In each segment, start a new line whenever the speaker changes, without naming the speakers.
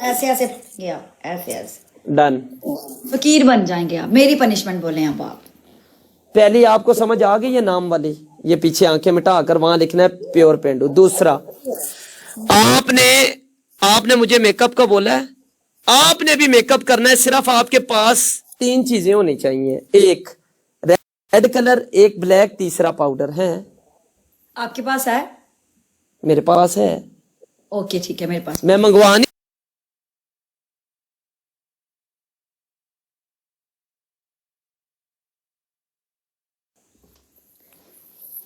ऐसे ऐसे गया, ऐसे ऐसे
डन।
फकीर बन जाएंगे आप। मेरी पनिशमेंट बोले अब आप।
पहली आपको समझ आ गई ये नाम वाली, ये पीछे आंखें मिटाकर वहां लिखना है प्योर पेंडू। दूसरा, आपने आपने मुझे मेकअप का बोला है, आपने भी मेकअप करना है। सिर्फ आपके पास 3 चीजें होनी चाहिए, एक रेड कलर, एक ब्लैक, तीसरा पाउडर है।
आपके पास है?
मेरे पास है।
ओके ठीक है, मेरे पास।
मैं मंगवा नहीं।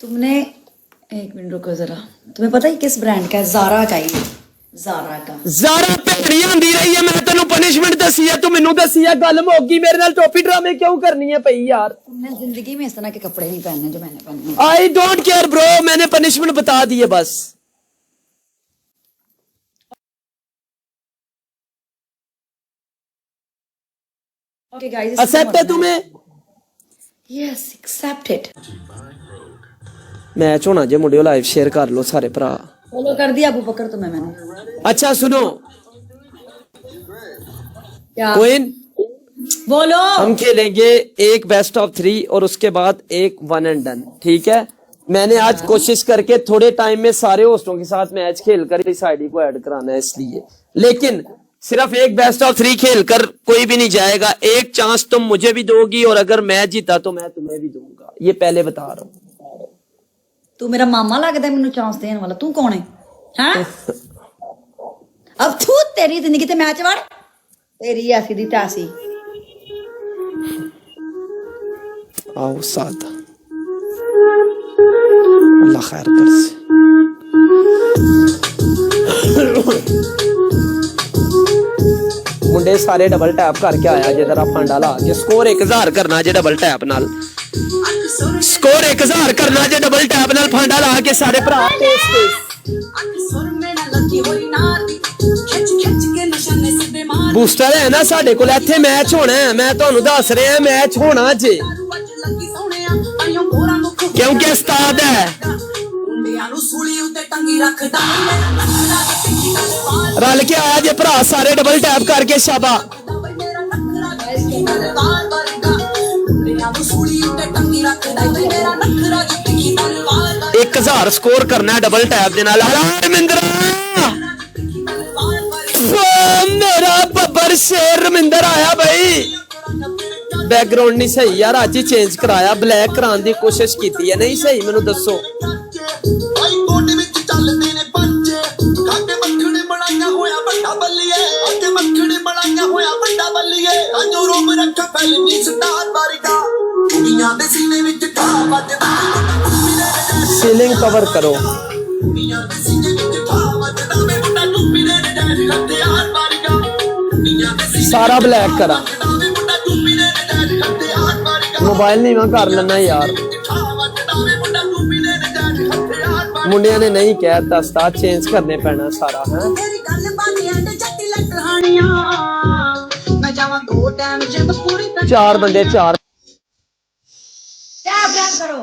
तुमने, एक मिनट रुको जरा, तुम्हें पता है किस ब्रांड का है? ज़ारा का ही, ज़ारा का।
ज़ारा भैड़ी आंदी रही है, मैं तेन पनिशमेंट दसी है, तू मेनू दसी है, गल मुक्की। मेरे नाल टोपी ड्रामे क्यों करनी है पई यार?
तुमने जिंदगी में इस तरह के कपड़े नहीं पहने जो मैंने पहने।
आई डोंट केयर ब्रो, मैंने पनिशमेंट बता दी है बस।
ओके गाइस,
एक्सेप्ट है तुम्हें?
Yes, accepted.
मैच होना जे मुंडियो, लाइव शेयर कर लो सारे भरा।
फॉलो कर दिया अबू बकर तुम्हें मैंने।
अच्छा सुनो,
क्या?
कोइन
बोलो।
हम खेलेंगे एक बेस्ट ऑफ 3 और उसके बाद एक 1 एंड डन, ठीक है? मैंने आज कोशिश करके थोड़े टाइम में सारे होस्टों के साथ मैच खेलकर इस आईडी को ऐड कराना है इसलिए, लेकिन सिर्फ एक बेस्ट ऑफ 3 खेलकर कोई भी नहीं जाएगा। एक चांस तुम मुझे भी दोगी और अगर मैं जीता तो मैं तुम्हें भी दूंगा, ये पहले बता रहा हूँ।
तू मेरा मामा लगता है, मैनू चांस देने वाला। तू कौन है? हाँ? अब तू, तेरी जिंदगी ते मैच वाड़, तेरी ऐसी दी तैसी।
आओ साथ, अल्लाह खैर कर से। मुंडे सारे डबल टैप करके आया जे, जरा फांडा ला के स्कोर 1000 करना जे डबल टैप नाल। स्कोर 1000 करना जे डबल टैप नाल, फांडा ला के सारे भरा। बूस्टर है ना साडे कोल, इत्थे मैच होना है। मैं तुहानू दस रहा मैच होना जे, क्योंकि उस्ताद है। रल के आया जे भरा सारे डबल टैप करके, शाबा। 1000 स्कोर करना है डबल टैप दे नाल। रमिंदर मेरा बब्बर शेर रमिंदर आया भाई। बैकग्राउंड नहीं सही यार, आज ही चेंज कराया, ब्लैक कराने की कोशिश की है, नहीं सही? मैनू दसो। सीलिंग कवर करो। सारा ब्लैक करा। मोबाइल नहीं मैं कर लेना यार, मुंडिया ने नहीं कहता, उस्ताद चेंज करने पैना सारा है। 4 बंदे 4
करो।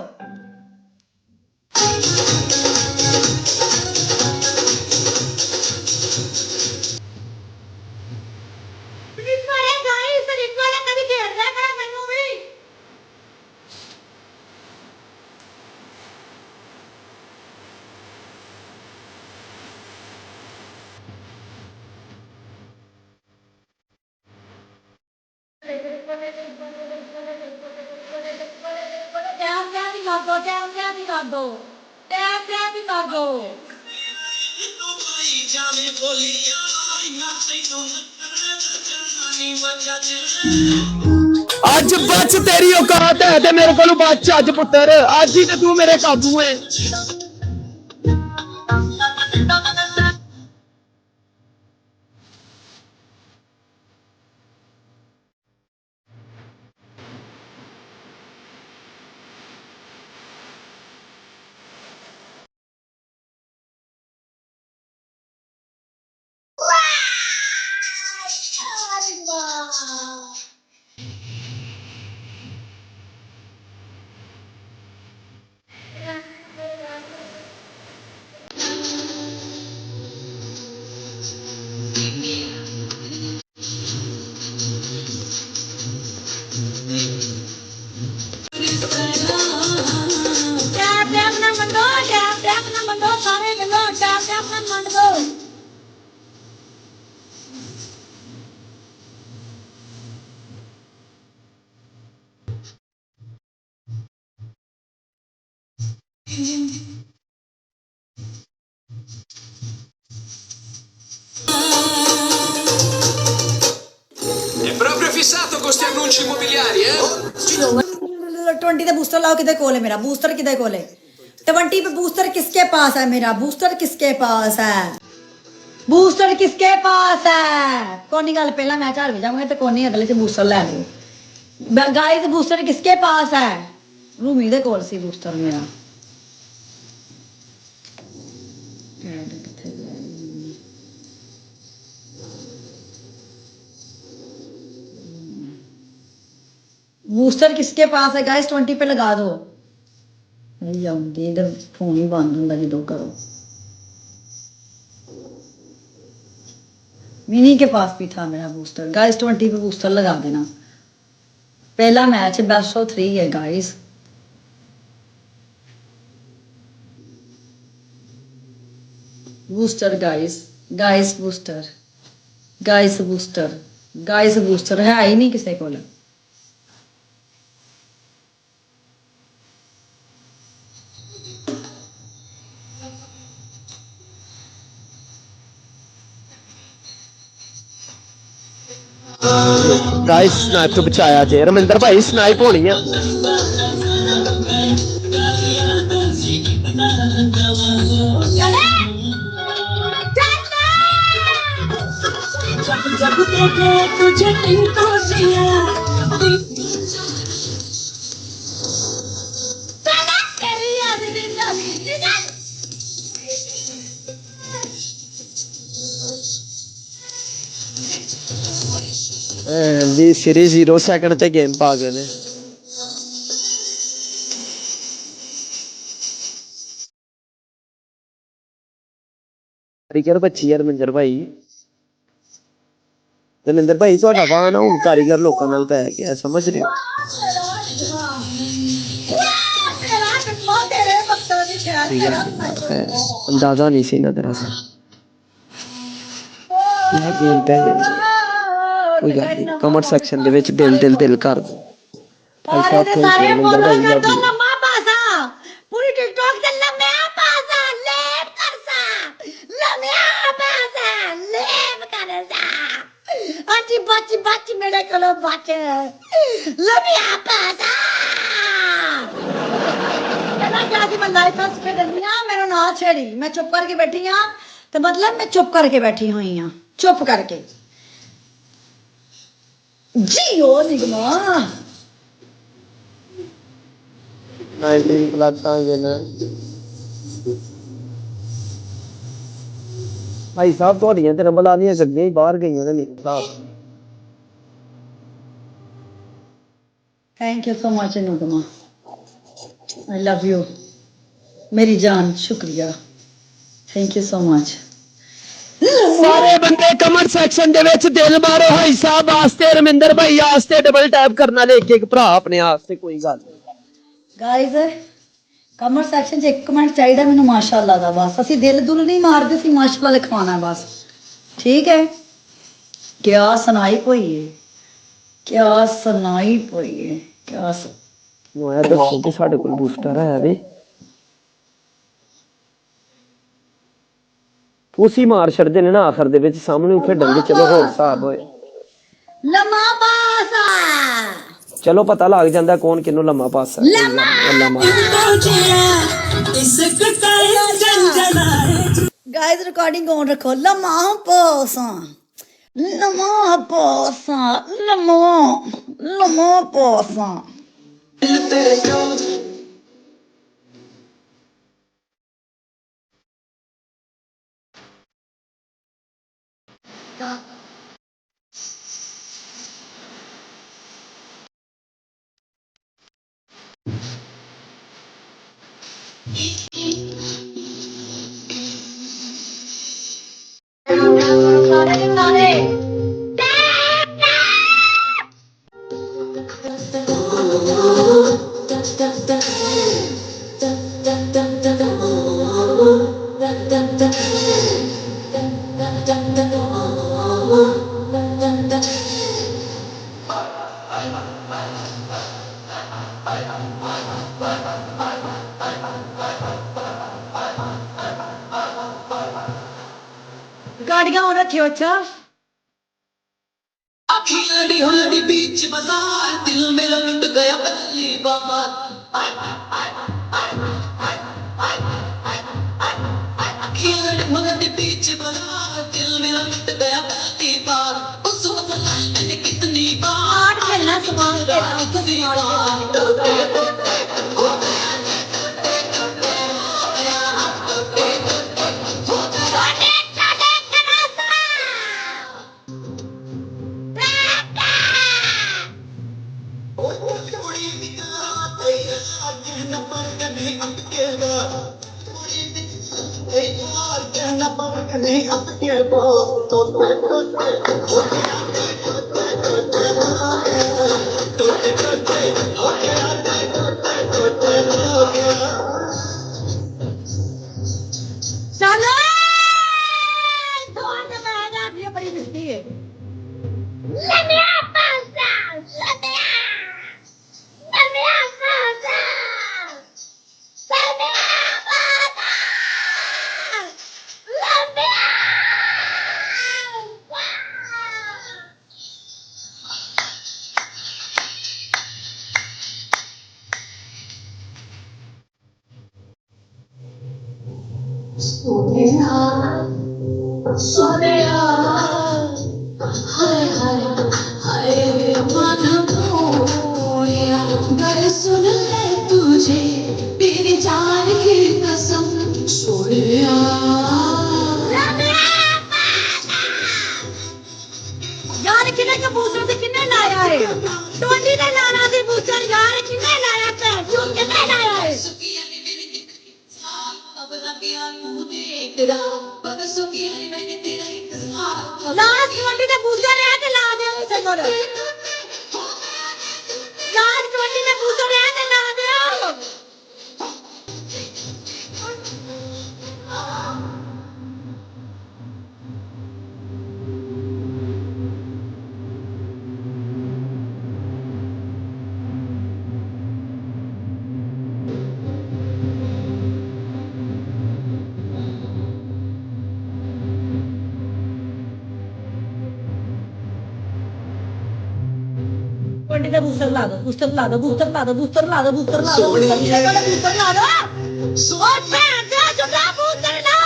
आज बच तेरी औकात है ते मेरे को बच अज पुत्र, आज ही तू मेरे काबू है।
È proprio fissato con sti annunci immobiliari, eh?
20 पे बूस्टर लाओ, किधर कोल है मेरा बूस्टर, किधर कोल है 20 पे बूस्टर किसके पास है, मेरा बूस्टर किसके पास है, बूस्टर किसके पास है। कोनी गल पहला मैं झाड़ भी जाऊंगा तो कोनी अगले च बूस्टर ले लो गाइस, बूस्टर किसके पास है, रूमी दे कोल सी बूस्टर मेरा। बूस्टर किसके पास है गाइस, 20 पे लगा दो। नहीं जाऊंगी इधर, फोन ही बंद होंगे जो करो। मिनी के पास भी था मेरा बूस्टर गाइस, 20 पे बूस्टर लगा देना। पहला मैच बेस्ट ऑफ 3 है guys. Booster guys, guys booster, guys booster, guys booster है ही नहीं किसी को।
गाइस स्नाइप तो बचाया जे रमिंदर भाई, स्नाइप होनी है। भी सीरीज 0 सेकंड ते गेम पा गए ने। कारीगर बची यार रमिंदर भाई, रमिंदर भाई ਤੁਹਾਡਾ ਵਾਹ ਨਾ ਹੁਣ ਕਾਰੀਗਰ ਲੋਕਾਂ ਨਾਲ ਪੈ ਗਿਆ, ਸਮਝ ਰਹੇ ਹੋ। अंदाजा नहीं सी ना तेरा सा गेम पे कोई गल नहीं। कमेंट सेक्शन दे विच दिल दिल दिल कर दो भाई साहब। रमिंदर भाई
पूरी टिकटॉक से लम्या पासा लेप कर सा, लम्या पासा लेप कर सा, आंटी बाची बाची मेरे कोलो बाचे लम्या पासा। कहना क्या थी, मैं लाइफ हंस के डरनी हां, मेरा ना छेड़ी, मैं चुप करके बैठी हां, तो मतलब मैं चुप करके बैठी हुई हां, चुप करके। जी ओ निगमा
19 प्लस आ गए ना भाई साहब। ਤੁਹਾਡੀਆਂ ਤੇ ਰੰਬਲਾਂ ਦੀਆਂ ਗੱਡੀਆਂ ਹੀ ਬਾਹਰ ਗਈਆਂ ਨੇ ਮੇਰੇ ਹਿਸਾਬ।
Thank you so much Nigma, I love you मेरी जान, शुक्रिया, थैंक यू सो मच।
सारे बंदे कमेंट सेक्शन दे विच दिल मारो भाई साहब वास्ते, रमिंदर भाई वास्ते डबल टैप करना ले एक भरा अपने वास्ते, कोई गल
गाइस कमेंट सैक्शन 'ਚ ਇੱਕ ਕਮੈਂਟ ਚਾਹੀਦਾ ਮੈਨੂੰ ਮਾਸ਼ਾਅੱਲਾ ਦਾ, ਬਸ ਅਸੀਂ ਦਿਲ ਦੁਲ ਨਹੀਂ ਮਾਰਦੇ ਸੀ, ਮਾਸ਼ਾਅੱਲਾ ਲਿਖਵਾਉਣਾ ਬਸ, ਠੀਕ ਹੈ। ਕਿਆ ਸੁਣਾਈ ਹੋਈ ਹੈ, ਕਿਆ ਸੁਣਾਈ ਹੋਈ ਹੈ, ਕਿਆ
ਮੈਂ ਦੱਸੋ ਕਿ ਸਾਡੇ ਕੋਲ ਬੂਸਟਰ ਹੈ ਵੇ, ਉਸੀ ਮਾਰ ਛੱਡਦੇ ਨੇ ਨਾ ਆਖਰ ਦੇ ਵਿੱਚ, ਸਾਹਮਣੇ ਖੇਡਣਗੇ। ਚਲੋ ਹੋਰ ਹਿਸਾਬ ਹੋਏ
ਲਮਾ ਪਾਸਾ,
ਚਲੋ ਪਤਾ ਲੱਗ ਜਾਂਦਾ ਕੌਣ ਕਿਹਨੂੰ ਲੰਮਾ ਪਾਸਾ। गाइस रिकॉर्डिंग ऑन रखो। लम्हा पासा, लम्हा पासा, लम्हा लम्हा पासा।
अच्छा
खिलाड़ी होड़ी बीच बाजार दिल मेरा लुट गया पहली बार खिलाड़ी होड़ी बीच बाजार दिल मेरा लुट गया पहली बार उस वक्त मैंने कितनी बार
खेलना सामान चलो कौन मैंने ये बड़ी मिलती है Let me out, Monster! Let me out! Let me out, Monster! Let me out, Monster! Let me out!
Sonia हाय हाय हाय मन मोया गर सुन ले तुझे मेरी जान की कसम सोनिया
यार किन्ने कबूतर से किन्ने लाया है टोनी ने लाना सी बूसर यार किन्ने लाया पैर क्यों किन्ने लाया है
अब लगिया मुझे तेरा बस सुखी मैंने तेरा इंतजार
लास्ट टोनी ने बूसर है ते ला दे उसे बोल लास्ट टोनी ने बूसर है ते ला दे टोनी ने बूसर ला दो बूसर ला दो बूसर ला दो बूसर ला दो बूसर ला दो बूसर ला दो और पैर दे जुड़ा बूसर ला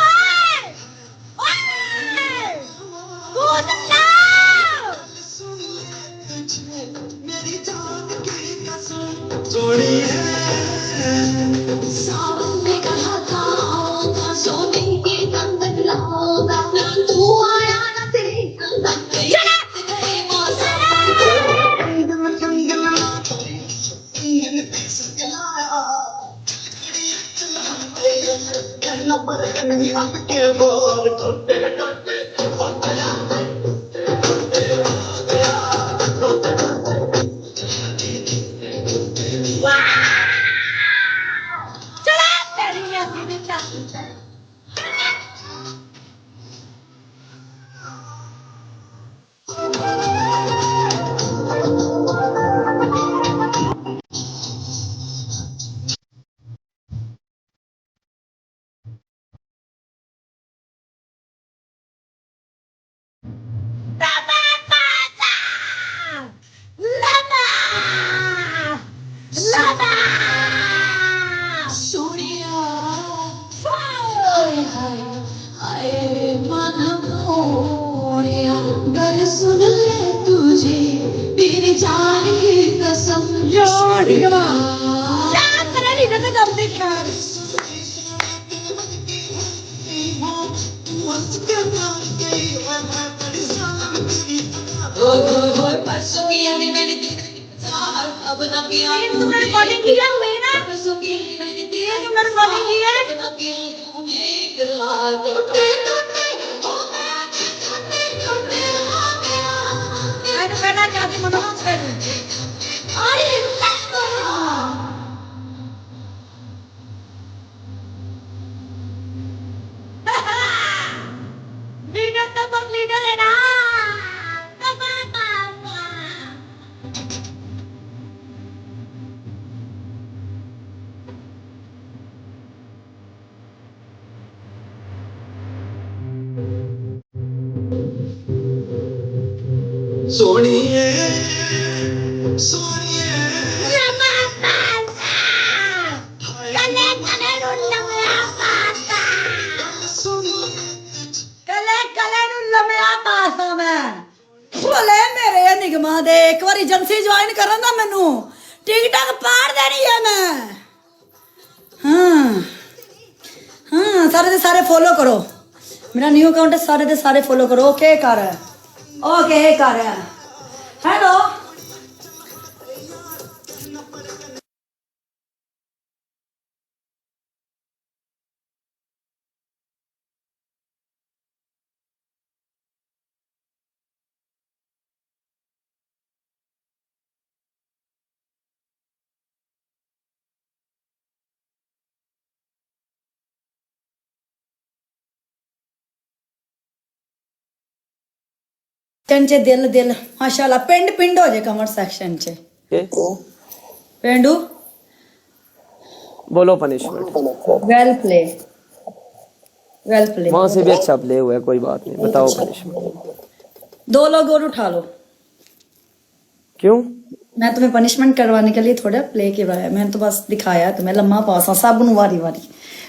ओए बूसर ला
मेरी जान की कसम जोड़ी है सावन ने कहा था आऊंगा सोने की तंदन लाऊंगा तू आया ना तेरी तंदन गई मौसम
चला तेरी ऐसी बिल्ला
सोनिया हाय हाय हाय मन मोया गर सुन ले तुझे मेरी जान की कसम
जोड़िया क्या करे नी तो दम दे ख्याल
परसों किया ने मैंने तेरा इंतजार अब ना किया
ये तुमने रिकॉर्डिंग किया हुई है ना
परसों की मैंने तेरा
ये तुमने रिकॉर्डिंग की है
अब ना किया इकरार
मैंने कहना चाहती मनोरंजन करूं अरे लीडर तो बस लीडर है ना
सोनिए सोनिए
कले कले नु लम्या पासा मैं भोले मेरे निगमा दे एक बार एजेंसी ज्वाइन करन दा मेनू टिकटॉक पाड़ देनी है मैं हाँ हाँ सारे दे सारे फॉलो करो मेरा न्यू अकाउंट है सारे दे सारे फॉलो करो ओके कर हेलो च दिल दिल माशाल्लाह पिंड पिंड हो जाए कमेंट सेक्शन च पेंडू
बोलो पनिशमेंट।
वेल प्ले
वहां से भी अच्छा प्ले हुआ है, कोई बात नहीं, बताओ पनिशमेंट।
2 लोग और उठा लो।
क्यों?
मैं तुम्हें पनिशमेंट करवाने के लिए थोड़ा प्ले करवाया, मैंने तो बस दिखाया तुम्हें लम्मा पासा सब नु वारी वारी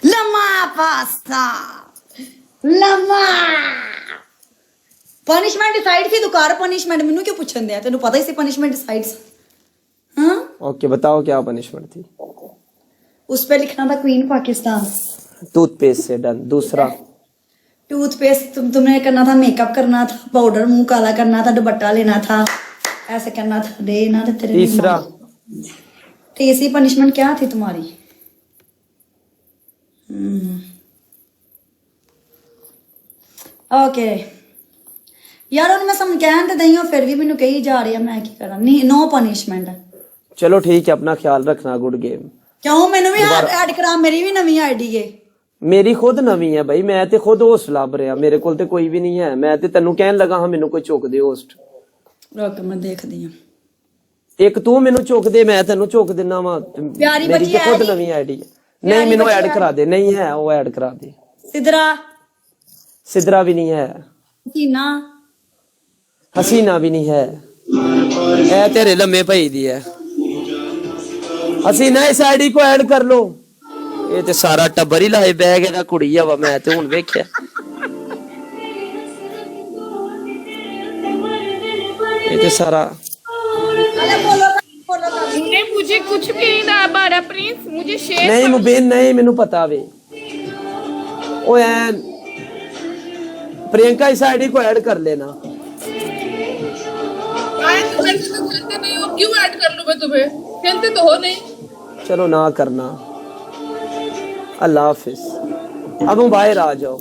लम्मा पासा लम्मा पनिशमेंट डिसाइड थी दुकार पनिशमेंट मेनू क्यों पूछन दिया तेनू पता ही सी पनिशमेंट डिसाइड हाँ
ओके बताओ क्या पनिशमेंट थी।
उस पे लिखना था क्वीन पाकिस्तान।
टूथपेस्ट से डन। दूसरा
टूथपेस्ट तुमने करना था, मेकअप करना था, पाउडर मुंह काला करना था, दुपट्टा लेना था, ऐसे करना था, देना था तेरे।
तीसरा
तीसरी पनिशमेंट क्या थी तुम्हारी? ओके यार उन्हें मैं समझ कहन ते दई फिर भी मैनू कही जा रही है मैं की करा नहीं नो पनिशमेंट।
चलो ठीक है, अपना ख्याल रखना। Good game.
क्यों मैनू भी ऐड करा, मेरी भी नवी आईडी है।
मेरी खुद नवी है भाई, मैं ते खुद होस्ट लभ रहा, मेरे कोल ते कोई भी नहीं है। मैं ते तेनू कहन लगा हाँ मैनू कोई चुक दे होस्ट।
रुक मैं देखदी हूं।
एक तू मैनू चुक दे, मैं तेनू चुक देना वा।
प्यारी
मेरी
बच्ची
ते खुद नवी आईडी है। नहीं मैनू ऐड करा दे। नहीं है वो ऐड करा दे। सिदरा भी नहीं है, हसीना भी नहीं है, ए तेरे लम्मे पई दी है। हसीना इस आईडी को ऐड कर लो। ये ते सारा टब्बर ही लाए बैग एदा कुड़ी आ वा, मैं ते हुन वेख्या। ये ते सारा
मुझे कुछ भी नहीं ना बारा प्रिंस मुझे शेयर
नहीं मुबीन नहीं मैनू पता वे। ओ एन प्रियंका इस आईडी को ऐड कर लेना।
खेलते नहीं हो, क्यों ऐड कर लूं मैं तुम्हें? खेलते तो हो नहीं।
चलो ना करना। अल्लाह हाफिज। अब हम बाहर आ जाओ।